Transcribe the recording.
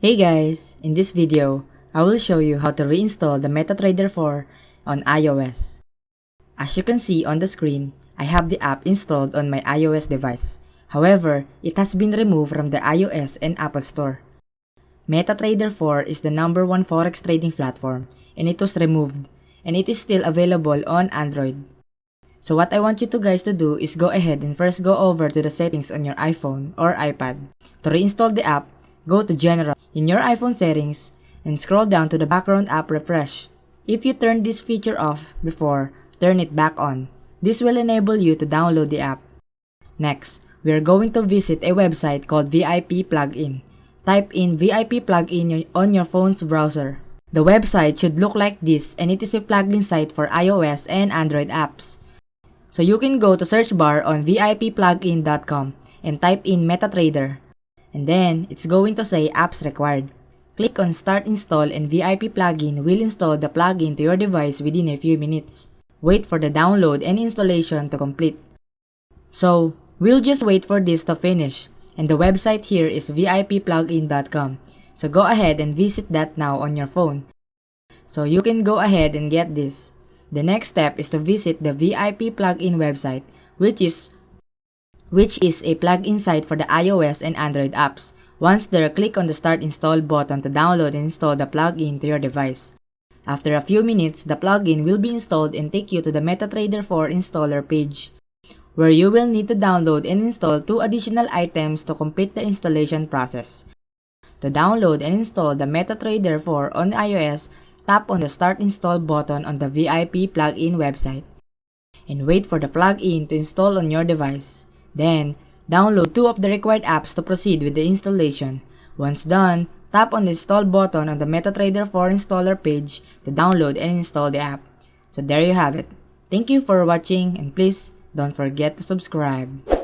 Hey guys, in this video, I will show you how to reinstall the Metatrader 4 on iOS. As you can see on the screen, I have the app installed on my iOS device. However, it has been removed from the iOS and Apple Store. Metatrader 4 is the #1 Forex trading platform, and it was removed, and it is still available on Android. So what I want you guys to do is go ahead and first go over to the settings on your iPhone or iPad. To reinstall the app, go to General in your iPhone settings and scroll down to the background app refresh. If you turned this feature off before, turn it back on. This will enable you to download the app. Next, we are going to visit a website called VIP Plugin. Type in VIP Plugin on your phone's browser. The website should look like this, and it is a plugin site for iOS and Android apps. So you can go to search bar on vipplugin.com and type in Metatrader. And then, it's going to say apps required. Click on start install and VIP plugin will install the plugin to your device within a few minutes. Wait for the download and installation to complete. So, we'll just wait for this to finish. And the website here is vipplugin.com. So go ahead and visit that now on your phone. So you can go ahead and get this. The next step is to visit the VIP plugin website, which is a plugin site for the iOS and Android apps. Once there, click on the Start Install button to download and install the plugin to your device. After a few minutes, the plugin will be installed and take you to the Metatrader 4 installer page, where you will need to download and install 2 additional items to complete the installation process. To download and install the Metatrader 4 on iOS, tap on the Start Install button on the VIP plugin website, and wait for the plugin to install on your device. Then, download 2 of the required apps to proceed with the installation. Once done, tap on the Install button on the Metatrader 4 installer page to download and install the app. So there you have it. Thank you for watching, and please don't forget to subscribe.